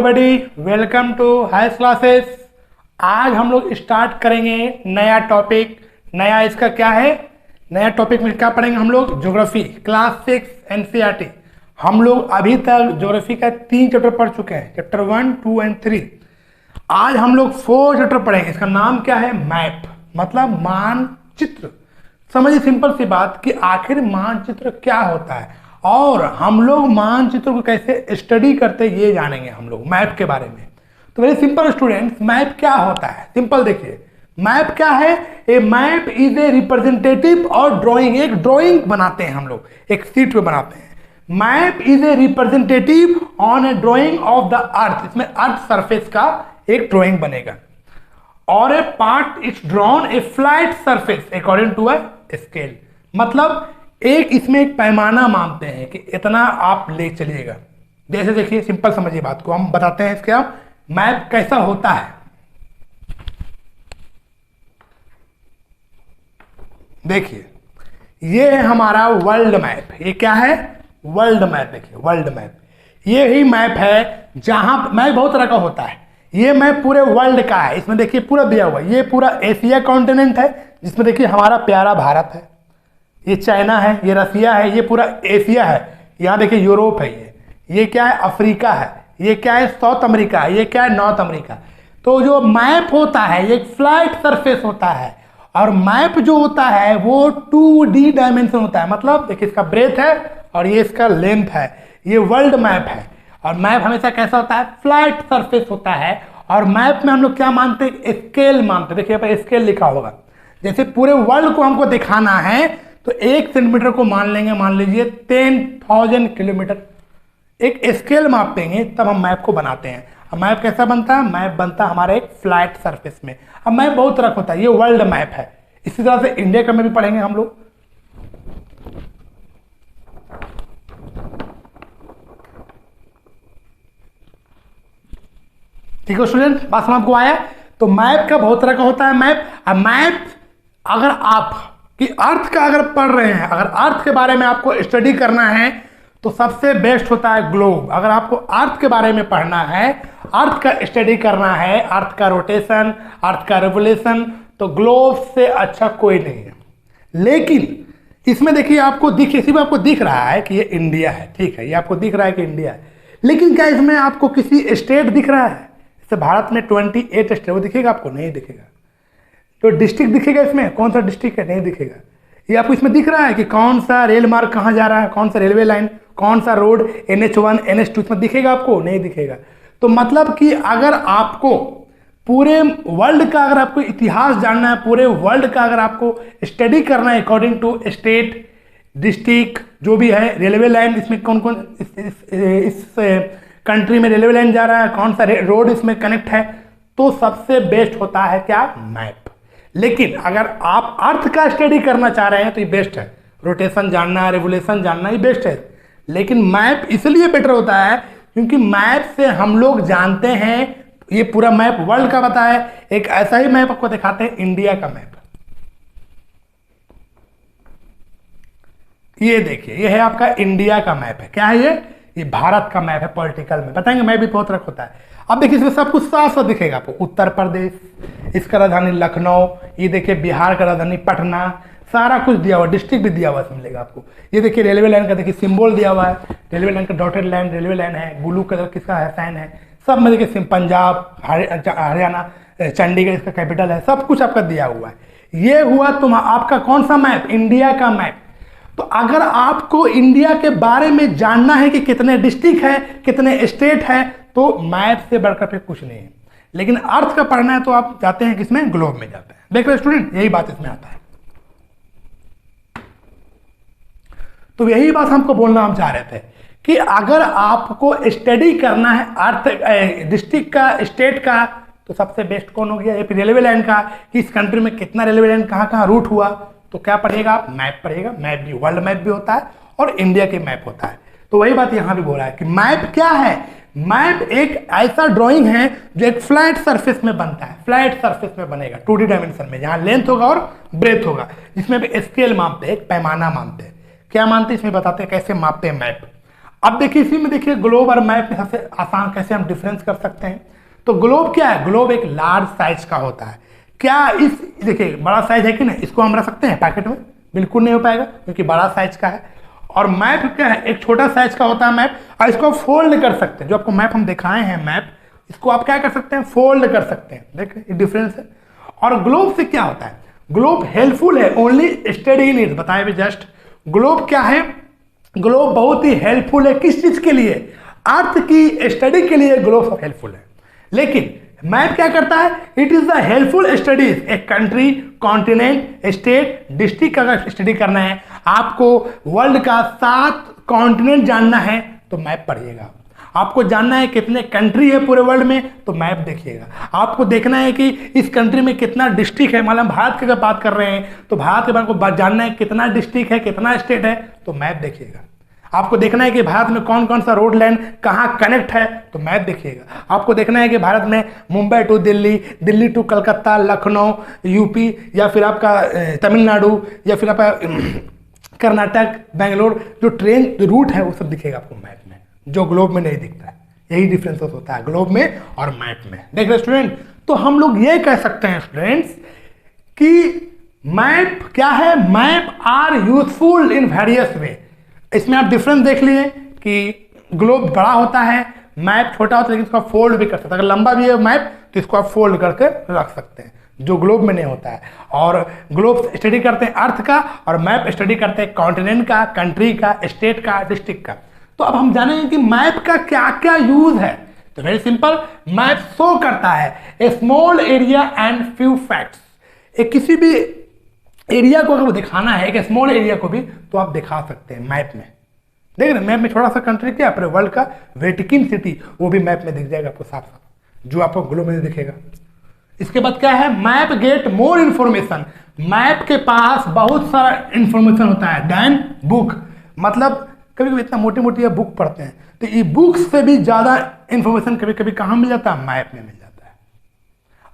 Everybody, welcome to highest classes. आज हम लोग स्टार्ट करेंगे नया टॉपिक। नया इसका क्या है? नया टॉपिक में क्या पढ़ेंगे हम लोग? Geography class 6 NCERT. हम लोग अभी तक ज्योग्राफी का 3 चैप्टर पढ़ चुके हैं, चैप्टर 1, 2 एंड 3। आज हम लोग 4 चैप्टर पढ़ेंगे। इसका नाम क्या है? मैप, मतलब मानचित्र। समझिए सिंपल सी बात कि आखिर मानचित्र क्या होता है और हम लोग मानचित्र को कैसे स्टडी करते हैं ये जानेंगे हम लोग मैप के बारे में। तो वेरी सिंपल स्टूडेंट्स, मैप क्या होता है? सिंपल देखिए, मैप क्या है? A map is a representative और ड्राइंग। एक ड्राइंग बनाते हैं हम लोग, एक शीट पे बनाते हैं। Map is a representative on a drawing of the earth. इसमें अर्थ सरफेस का एक ड्राइंग बनेगा और a part is drawn a flat surface according to a scale. मतलब एक इसमें एक पैमाना मानते हैं कि इतना आप ले चलिएगा। जैसे देखिए, सिंपल समझिए बात को, हम बताते हैं इसका मैप कैसा होता है। देखिए, ये है हमारा वर्ल्ड मैप। ये क्या है? World map. देखिए वर्ल्ड मैप, ये ही मैप है जहां मैप बहुत तरह का होता है। ये मैप पूरे वर्ल्ड का है। इसमें देखिए पूरा दिया हुआ है। ये पूरा एशिया कॉन्टिनेंट है, जिसमें देखिए हमारा प्यारा भारत है, ये चाइना है, ये रसिया है, ये पूरा एशिया है। यहाँ देखिए यूरोप है, ये क्या है? अफ्रीका है, ये क्या है? साउथ अमेरिका है, ये क्या है? North America. तो जो मैप होता है ये एक फ्लैट सरफेस होता है और मैप जो होता है वो 2D डायमेंशन होता है। मतलब देखिए इसका ब्रेथ है और ये इसका लेंथ है। ये वर्ल्ड मैप है और मैप हमेशा कैसा होता है? फ्लैट सरफेस होता है। और मैप में हम लोग क्या मानते हैं? स्केल मानते हैं। देखिए यहाँ पर स्केल लिखा होगा। जैसे पूरे वर्ल्ड को हमको दिखाना है तो 1 सेंटीमीटर को मान लेंगे, मान लीजिए 10,000 किलोमीटर। एक स्केल मापेंगे तब हम मैप को बनाते हैं। अब मैप कैसा बनता है? मैप बनता है हमारे एक फ्लैट सरफेस में। अब मैप बहुत तरह का होता है, ये वर्ल्ड मैप है। इसी तरह से इंडिया का मैप भी पढ़ेंगे हम लोग। ठीक है स्टूडेंट, बात समझ को आया? तो मैप का बहुत तरह का होता है मैप। अब मैप अगर आप कि अर्थ का अगर पढ़ रहे हैं, अगर अर्थ के बारे में आपको स्टडी करना है तो सबसे बेस्ट होता है ग्लोब। अगर आपको अर्थ के बारे में पढ़ना है, अर्थ का स्टडी करना है, अर्थ का रोटेशन, अर्थ का रेवोल्यूशन, तो ग्लोब से अच्छा कोई नहीं है। लेकिन इसमें देखिए आपको इसी में आपको दिख रहा है कि ये इंडिया है। ठीक है, ये आपको दिख रहा है कि इंडिया है। लेकिन क्या इसमें आपको किसी स्टेट दिख रहा है? जैसे भारत में 28 स्टेट, वो दिखेगा आपको? नहीं दिखेगा। तो डिस्ट्रिक्ट दिखेगा इसमें? कौन सा डिस्ट्रिक्ट है? नहीं दिखेगा। ये आपको इसमें दिख रहा है कि कौन सा रेल मार्ग कहाँ जा रहा है, कौन सा रेलवे लाइन, कौन सा रोड, NH1 NH2 इसमें दिखेगा आपको? नहीं दिखेगा। तो मतलब कि अगर आपको पूरे वर्ल्ड का अगर आपको इतिहास जानना है, पूरे वर्ल्ड का अगर आपको स्टडी करना है अकॉर्डिंग टू स्टेट, डिस्ट्रिक्ट, जो भी है, रेलवे लाइन इसमें कौन कौन इस कंट्री में रेलवे लाइन जा रहा है, कौन सा रोड इसमें कनेक्ट है, तो सबसे बेस्ट होता है क्या? मैप। लेकिन अगर आप अर्थ का स्टडी करना चाह रहे हैं तो ये बेस्ट है। रोटेशन जानना, रेवोल्यूशन जानना, ये बेस्ट है। लेकिन मैप इसलिए बेटर होता है क्योंकि मैप से हम लोग जानते हैं, ये पूरा मैप वर्ल्ड का बताया है। एक ऐसा ही मैप आपको दिखाते हैं, इंडिया का मैप। ये देखिए, ये है आपका इंडिया का मैप है। क्या है ये भारत का मैप है। पॉलिटिकल में बताएंगे, मैप भी बहुत तरह होता है। अब देखिए इसमें सब कुछ साफ साफ दिखेगा आपको। उत्तर प्रदेश, इसका राजधानी लखनऊ, ये देखिए बिहार का राजधानी पटना, सारा कुछ दिया हुआ, डिस्ट्रिक्ट भी दिया हुआ इसमें मिलेगा आपको। ये देखिए रेलवे लाइन का देखिए सिंबल दिया हुआ है, रेलवे लाइन का डॉटेड लाइन रेलवे लाइन है, ब्लू कलर किसका है? साइन है। सब में देखिए पंजाब, हरियाणा, चंडीगढ़ इसका कैपिटल है, सब कुछ आपका दिया हुआ है। ये हुआ आपका कौन सा मैप? इंडिया का मैप। तो अगर आपको इंडिया के बारे में जानना है कि कितने डिस्ट्रिक्ट है, कितने स्टेट है, तो मैप से बढ़कर फिर कुछ नहीं है। लेकिन अर्थ का पढ़ना है तो आप जाते हैं किसमें? ग्लोब में जाते हैं। देख रहे स्टूडेंट, यही बात इसमें आता है। तो यही बात हमको बोलना हम चाह रहे थे कि अगर आपको स्टडी करना है अर्थ डिस्ट्रिक्ट का, स्टेट का, तो सबसे बेस्ट कौन हो गया? ये फिर रेलवे लाइन का, कि इस कंट्री में कितना रेलवे लाइन कहाँ कहाँ रूट हुआ, तो क्या पढ़ेगा आप? मैप पढ़ेगा। मैप भी वर्ल्ड मैप भी होता है और इंडिया के मैप होता है। तो वही बात यहां भी बोला है कि मैप क्या है? मैप एक ऐसा ड्राइंग है जो एक फ्लैट सरफेस में बनता है। फ्लैट सरफेस में बनेगा 2D डायमेंशन में, जहां लेंथ होगा और ब्रेथ होगा, जिसमें भी स्केल मापते हैं, एक पैमाना मानते हैं। क्या मानते हैं इसमें बताते हैं कैसे मापते हैं मैप। अब देखिए इसी में देखिए ग्लोब और मैप में सबसे आसान कैसे हम डिफरेंस कर सकते हैं। तो ग्लोब क्या है, ग्लोब एक लार्ज साइज का होता है। क्या इस देखिए बड़ा साइज है कि नहीं, इसको हम रख सकते हैं पैकेट में, बिल्कुल नहीं हो पाएगा क्योंकि बड़ा साइज का है। और मैप क्या है, एक छोटा साइज का होता है मैप, और इसको फोल्ड कर सकते हैं। जो आपको मैप हम दिखाए हैं मैप, इसको आप क्या कर सकते हैं, फोल्ड कर सकते हैं। देखिए डिफरेंस है। और ग्लोब से क्या होता है, ग्लोब हेल्पफुल है ओनली स्टडी इन इट, बताए भी जस्ट। ग्लोब क्या है, ग्लोब बहुत ही हेल्पफुल है किस चीज के लिए, अर्थ की स्टडी के लिए ग्लोब हेल्पफुल है। लेकिन मैप क्या करता है, it is the helpful studies a country, continent, state, district. अगर स्टडी करना है आपको, वर्ल्ड का 7 कॉन्टिनेंट जानना है तो मैप पढ़िएगा। आपको जानना है कितने कंट्री है पूरे वर्ल्ड में तो मैप देखिएगा। आपको देखना है कि इस कंट्री में कितना डिस्ट्रिक्ट है, मतलब भारत की अगर बात कर रहे हैं तो भारत के बारे में जानना है कितना डिस्ट्रिक्ट है, कितना स्टेट है तो मैप देखिएगा। आपको देखना है कि भारत में कौन कौन सा रोड लाइन कहाँ कनेक्ट है तो मैप देखिएगा। आपको देखना है कि भारत में Mumbai to Delhi, Delhi to Calcutta, Lucknow, UP, या फिर आपका तमिलनाडु, या फिर आपका कर्नाटक, बेंगलोर, जो ट्रेन रूट है वो सब दिखेगा आपको मैप में, जो ग्लोब में नहीं दिखता है। यही डिफरेंस होता है ग्लोब में और मैप में। देख रहे स्टूडेंट, तो हम लोग ये कह सकते हैं स्टूडेंट्स कि मैप क्या है, map are useful in various way. इसमें आप डिफरेंस देख लिए कि ग्लोब बड़ा होता है, मैप छोटा होता है, लेकिन इसको आप फोल्ड भी कर सकते हैं। अगर लंबा भी है मैप तो इसको आप फोल्ड करके रख सकते हैं, जो ग्लोब में नहीं होता है। और ग्लोब स्टडी करते हैं अर्थ का, और मैप स्टडी करते हैं कॉन्टिनेंट का, कंट्री का, स्टेट का, डिस्ट्रिक्ट का। तो अब हम जानेंगे कि मैप का क्या क्या यूज है। तो वेरी सिंपल, मैप शो करता है a small area and few facts. एक किसी भी एरिया को अगर दिखाना है, एक स्मॉल एरिया को भी, तो आप दिखा सकते हैं मैप में। देख रहे मैप में छोटा सा कंट्री क्या, अपने वर्ल्ड का वेटिकन सिटी, वो भी मैप में दिख जाएगा आपको साफ साफ, जो आपको ग्लोब में दिखेगा। इसके बाद क्या है, map get more information. Map के पास बहुत सारा इंफॉर्मेशन होता है देन बुक। मतलब कभी कभी इतना मोटी मोटी बुक पढ़ते हैं तो ये बुक से भी ज्यादा इंफॉर्मेशन कभी कभी कहाँ मिल जाता है, मैप में मिल जाता है।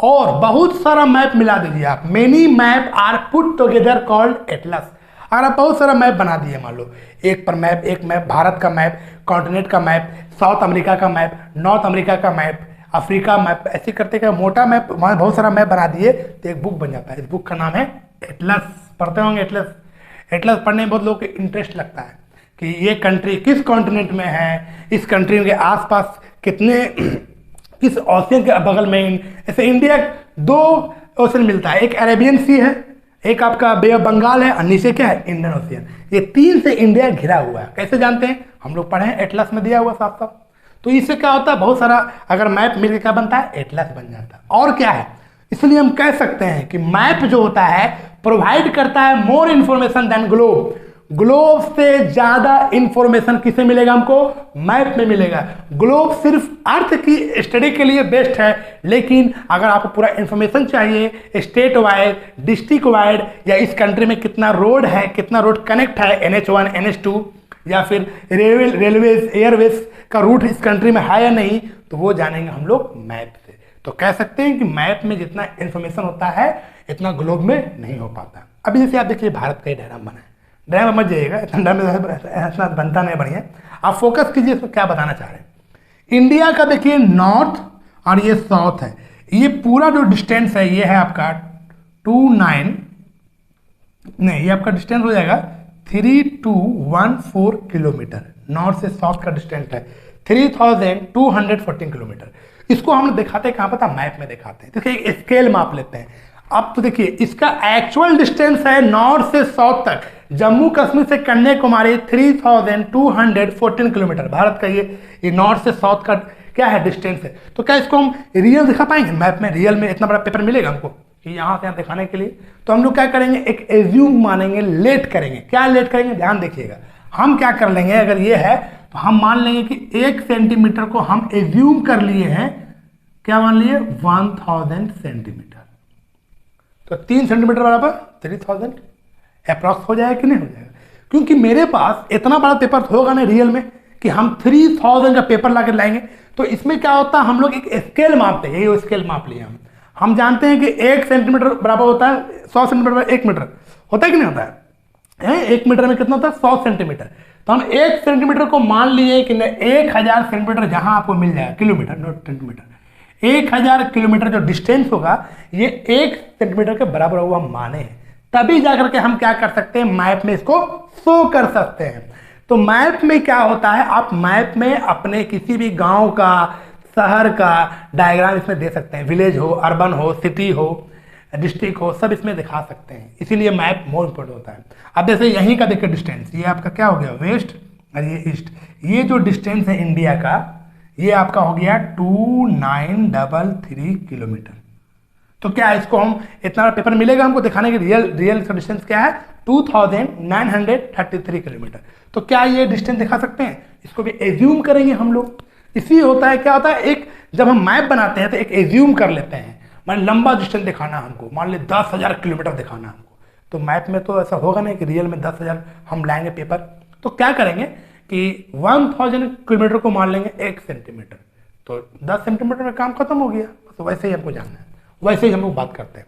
और बहुत सारा मैप मिला दीजिए आप, many map are put together called atlas. अगर आप बहुत सारा मैप बना दिए, मान लो एक पर मैप, एक मैप भारत का मैप, कॉन्टिनेंट का मैप, साउथ अमेरिका का मैप, नॉर्थ अमेरिका का मैप, अफ्रीका मैप, ऐसे करते क्या मोटा मैप, बहुत सारा मैप बना दिए तो एक बुक बन जाता है। इस बुक का नाम है एटलस। पढ़ते होंगे एटलस। एटलस पढ़ने में बहुत लोगों को इंटरेस्ट लगता है कि ये कंट्री किस कॉन्टिनेंट में है, इस कंट्री के आसपास कितने किस ओशियन के बगल में। ऐसे इंडिया 2 ओशन मिलता है, एक अरेबियन सी है, एक आपका बे ऑफ बंगाल है, और नीचे क्या है, इंडियन ओशियन। ये 3 से इंडिया घिरा हुआ है। कैसे जानते हैं, हम लोग पढ़े हैं, एटलस में दिया हुआ साफ साफ। तो इससे क्या होता है, बहुत सारा अगर मैप मिलकर क्या बनता है, एटलस बन जाता है। और क्या है, इसलिए हम कह सकते हैं कि मैप जो होता है प्रोवाइड करता है more information than globe. Globe से ज्यादा इंफॉर्मेशन किसे मिलेगा, हमको मैप में मिलेगा। ग्लोब सिर्फ अर्थ की स्टडी के लिए बेस्ट है, लेकिन अगर आपको पूरा इंफॉर्मेशन चाहिए स्टेट वाइड, डिस्ट्रिक्ट वाइड, या इस कंट्री में कितना रोड है, कितना रोड कनेक्ट है, NH1 NH2, या फिर रेलवेज एयरवेज का रूट इस कंट्री में है या नहीं, तो वो जानेंगे हम लोग मैप से। तो कह सकते हैं कि मैप में जितना इंफॉर्मेशन होता है इतना ग्लोब में नहीं हो पाता। अभी जैसे आप देखिए भारत का ही डायग्राम बना है, डायग्राम मत जाइएगा, इतना बनता नहीं बढ़िया। आप फोकस कीजिए इसमें क्या बताना चाह रहे हैं। इंडिया का देखिए नॉर्थ और ये साउथ है, ये पूरा जो डिस्टेंस है ये है आपका 29 नहीं, ये आपका डिस्टेंस हो जाएगा 3214 किलोमीटर। नॉर्थ से साउथ का डिस्टेंस है 3214 किलोमीटर। इसको हम लोग दिखाते हैं कहाँ पता, मैप में दिखाते हैं। देखिए स्केल माप लेते हैं। अब तो देखिए इसका एक्चुअल डिस्टेंस है नॉर्थ से साउथ तक, जम्मू कश्मीर से कन्याकुमारी 3214 किलोमीटर। भारत का ये नॉर्थ से साउथ का क्या है डिस्टेंस है। तो क्या इसको हम रियल दिखा पाएंगे मैप में, रियल में इतना बड़ा पेपर मिलेगा हमको कि यहाँ से यहाँ दिखाने के लिए। तो हम लोग क्या करेंगे, एक एज्यूम मानेंगे, लेट करेंगे। क्या लेट करेंगे, ध्यान देखिएगा। हम क्या कर लेंगे, अगर ये है तो हम मान लेंगे कि 1 सेंटीमीटर को हम एज्यूम कर लिए हैं, क्या मान लिए 1000 सेंटीमीटर। तो 3 सेंटीमीटर बराबर 3000 अप्रॉक्स हो जाएगा कि नहीं हो जाएगा। क्योंकि मेरे पास इतना बड़ा पेपर होगा ना रियल में कि हम 3000 का पेपर ला कर लाएंगे। तो इसमें क्या होता है, हम लोग एक स्केल मापते हैं, यही स्केल माप लिया हम जानते हैं कि 1 सेंटीमीटर बराबर होता है 100 सेंटीमीटर 1 मीटर होता है कि नहीं होता है। 1 मीटर में कितना होता है 100 सेंटीमीटर। तो हम 1 सेंटीमीटर को मान लिए कि 1000 सेंटीमीटर जहां आपको मिल जाएगा, किलोमीटर नॉट सेंटीमीटर, 1000 किलोमीटर जो डिस्टेंस होगा ये 1 सेंटीमीटर के बराबर हुआ माने, तभी जाकर के हम क्या कर सकते हैं, मैप में इसको शो कर सकते हैं। तो मैप में क्या होता है, आप मैप में अपने किसी भी गांव का, शहर का डायग्राम इसमें दे सकते हैं, विलेज हो, अर्बन हो, सिटी हो, डिस्ट्रिक्ट हो, सब इसमें दिखा सकते हैं। इसीलिए मैप मोर इम्पोर्टेंट होता है। अब जैसे यहीं का देखिए डिस्टेंस, ये आपका क्या हो गया वेस्ट और ये ईस्ट, ये जो डिस्टेंस है इंडिया का ये आपका हो गया 2933 किलोमीटर। तो क्या इसको हम इतना पेपर मिलेगा हमको दिखाने के रियल इसका डिस्टेंस क्या है 2933 किलोमीटर। तो क्या ये डिस्टेंस दिखा सकते हैं, इसको भी एज्यूम करेंगे हम लोग। इसी होता है, क्या होता है, एक जब हम मैप बनाते हैं तो एक एज्यूम कर लेते हैं, मान लंबा डिस्टेंस दिखाना हमको, मान ले 10,000 किलोमीटर दिखाना हमको, तो मैप में तो ऐसा होगा नहीं कि रियल में 10,000 हम लाएंगे पेपर। तो क्या करेंगे कि 1000 किलोमीटर को मान लेंगे 1 सेंटीमीटर, तो 10 सेंटीमीटर में काम खत्म हो गया। तो वैसे ही हमको जानना है, वैसे ही हम लोग बात करते हैं।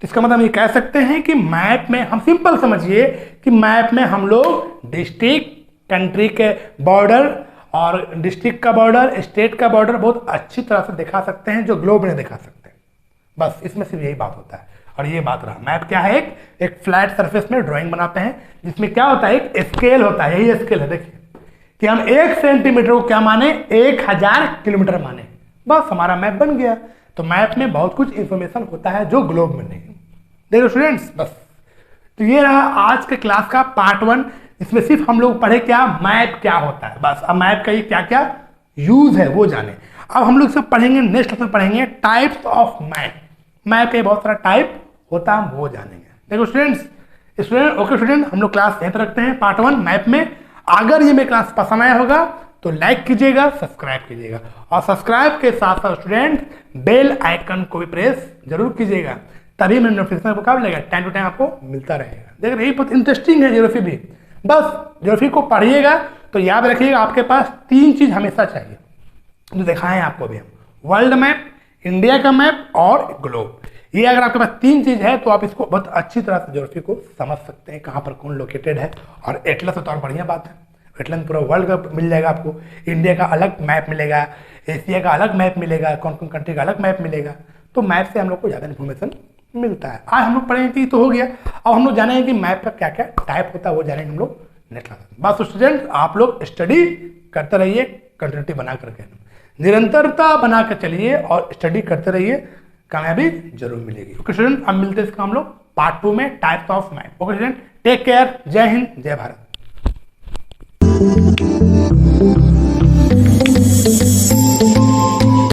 तो इसका मतलब ये कह सकते हैं कि मैप में हम सिंपल समझिए कि मैप में हम लोग डिस्ट्रिक्ट, कंट्री के बॉर्डर और डिस्ट्रिक्ट का बॉर्डर, स्टेट का बॉर्डर बहुत अच्छी तरह से दिखा सकते हैं, जो ग्लोब में दिखा सकते हैं। बस इसमें सिर्फ यही बात होता है। और ये बात रहा, मैप क्या है, एक फ्लैट सरफेस में ड्राइंग बनाते हैं जिसमें क्या होता है, एक स्केल होता है, यही स्केल है। देखिए कि हम 1 सेंटीमीटर को क्या माने, 1000 किलोमीटर माने, बस हमारा मैप बन गया। तो मैप में बहुत कुछ इंफॉर्मेशन होता है जो ग्लोब में नहीं। देखो स्टूडेंट्स, बस तो ये रहा आज के क्लास का पार्ट 1। इसमें सिर्फ हम लोग पढ़े क्या, मैप क्या होता है, बस। अब मैप का ये क्या क्या यूज है वो जाने। अब हम लोग सब पढ़ेंगे, नेक्स्ट क्लास में पढ़ेंगे टाइप्स ऑफ मैप। मैप के बहुत सारा टाइप होता है, हम वो जानेंगे। देखो स्टूडेंट ओके स्टूडेंट, हम लोग क्लास यहीं रखते हैं पार्ट 1 मैप में। अगर ये मेरे क्लास पसंद आया होगा तो लाइक कीजिएगा, सब्सक्राइब कीजिएगा, और सब्सक्राइब के साथ साथ स्टूडेंट बेल आइकन को भी प्रेस जरूर कीजिएगा, तभी मेरे नोटिफिकेशन आपको क्या मिलेगा, टाइम टू टाइम आपको मिलता रहेगा। देखिए यही बहुत इंटरेस्टिंग है ज्योग्राफी भी। बस ज्योग्राफी को पढ़िएगा तो याद रखिएगा आपके पास 3 चीज हमेशा चाहिए, जो दिखाएं आपको भी हम, वर्ल्ड मैप, इंडिया का मैप और ग्लोब। ये अगर आपके पास 3 चीज है तो आप इसको बहुत अच्छी तरह से ज्योग्राफी को समझ सकते हैं, कहाँ पर कौन लोकेटेड है। और एटलस है तो और बढ़िया बात है, एटलस पूरा वर्ल्ड का मिल जाएगा आपको, इंडिया का अलग मैप मिलेगा, एशिया का अलग मैप मिलेगा, कौन कौन कंट्री का अलग मैप मिलेगा। तो मैप से हम लोग को ज़्यादा इन्फॉर्मेशन मिलता है। आज हम लोग पढ़ेंगे कि तो हो गया, अब हम लोग जानेंगे कि मैप का क्या क्या टाइप होता है, वो जानेंगे हम लोग नेक्स्ट क्लास में। बस स्टूडेंट आप लोग स्टडी करते रहिए, कंटिन्यूटी बना करके, निरंतरता बना कर चलिए और स्टडी करते रहिए, कामयाबी जरूर मिलेगी। ओके स्टूडेंट, अब मिलते हैं इसका हम लोग पार्ट 2 में, types of map. Okay student, take care, जय हिंद, जय भारत।